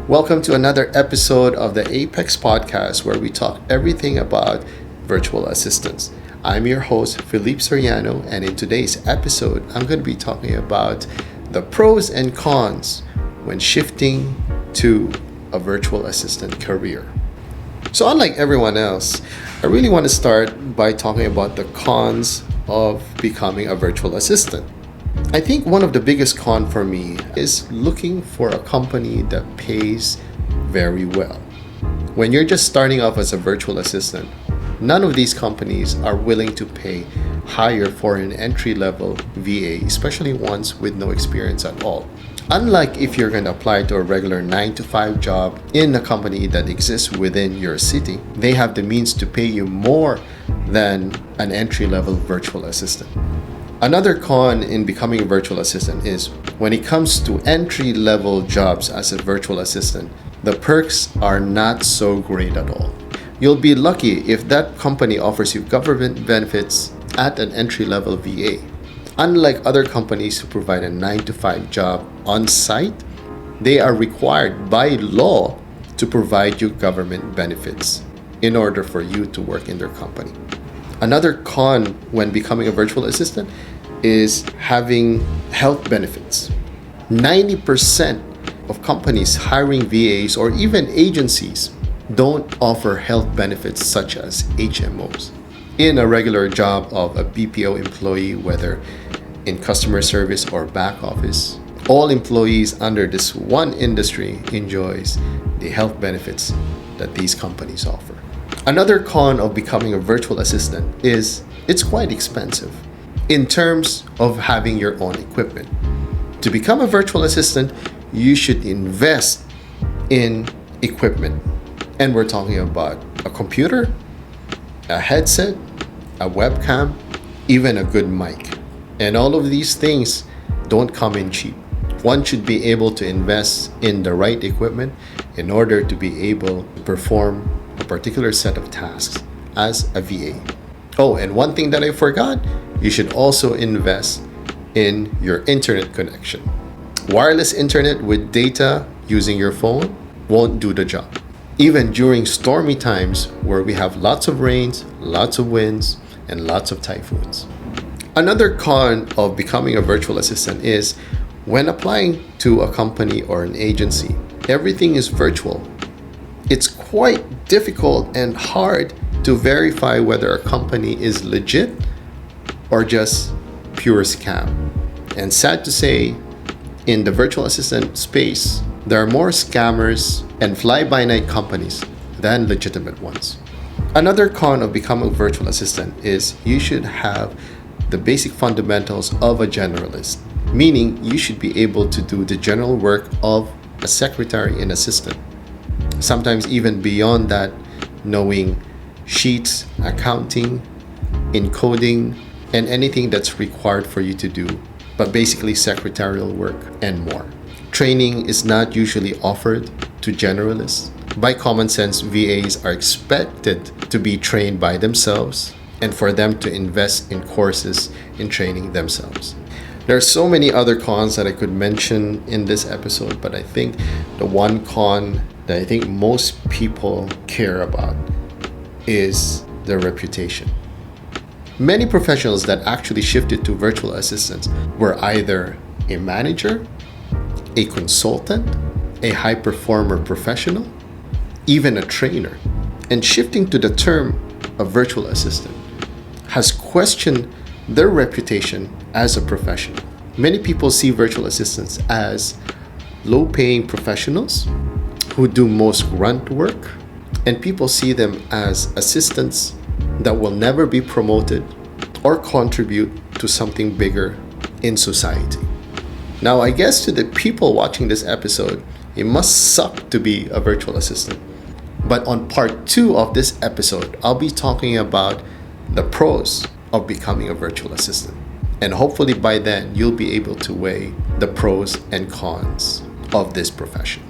Welcome to another episode of the APX Podcast where we talk everything about virtual assistants. I'm your host, Philippe Soriano, and in today's episode, I'm going to be talking about the pros and cons when shifting to a virtual assistant career. So unlike everyone else, I really want to start by talking about the cons of becoming a virtual assistant. I think one of the biggest cons for me is looking for a company that pays very well. When you're just starting off as a virtual assistant, none of these companies are willing to pay higher for an entry-level VA, especially ones with no experience at all. Unlike if you're going to apply to a regular 9-to-5 job in a company that exists within your city, they have the means to pay you more than an entry-level virtual assistant. Another con in becoming a virtual assistant is when it comes to entry-level jobs as a virtual assistant, the perks are not so great at all. You'll be lucky if that company offers you government benefits at an entry-level VA. Unlike other companies who provide a 9-to-5 job on site, they are required by law to provide you government benefits in order for you to work in their company. Another con when becoming a virtual assistant is having health benefits. 90% of companies hiring VAs or even agencies don't offer health benefits such as HMOs. In a regular job of a BPO employee, whether in customer service or back office, all employees under this one industry enjoys the health benefits that these companies offer. Another con of becoming a virtual assistant is it's quite expensive in terms of having your own equipment. To become a virtual assistant, you should invest in equipment. And we're talking about a computer, a headset, a webcam, even a good mic. And all of these things don't come in cheap. One should be able to invest in the right equipment in order to be able to perform a particular set of tasks as a VA. Oh, and one thing that I forgot, you should also invest in your internet connection. Wireless internet with data using your phone won't do the job. Even during stormy times where we have lots of rains, lots of winds, and lots of typhoons. Another con of becoming a virtual assistant is when applying to a company or an agency, everything is virtual. It's quite difficult and hard to verify whether a company is legit or just pure scam. And sad to say, in the virtual assistant space, there are more scammers and fly-by-night companies than legitimate ones. Another con of becoming a virtual assistant is you should have the basic fundamentals of a generalist, meaning you should be able to do the general work of a secretary and assistant. Sometimes even beyond that, knowing sheets, accounting, encoding, and anything that's required for you to do, but basically secretarial work and more. Training is not usually offered to generalists. By common sense, VAs are expected to be trained by themselves and for them to invest in courses in training themselves. There are so many other cons that I could mention in this episode, but I think the one con that I think most people care about is their reputation. Many professionals that actually shifted to virtual assistants were either a manager, a consultant, a high performer professional, even a trainer. And shifting to the term a virtual assistant has questioned their reputation as a professional. Many people see virtual assistants as low-paying professionals who do most grunt work, and people see them as assistants that will never be promoted or contribute to something bigger in society. Now, I guess to the people watching this episode, it must suck to be a virtual assistant. But on part 2 of this episode, I'll be talking about the pros of becoming a virtual assistant. And hopefully by then, you'll be able to weigh the pros and cons of this profession.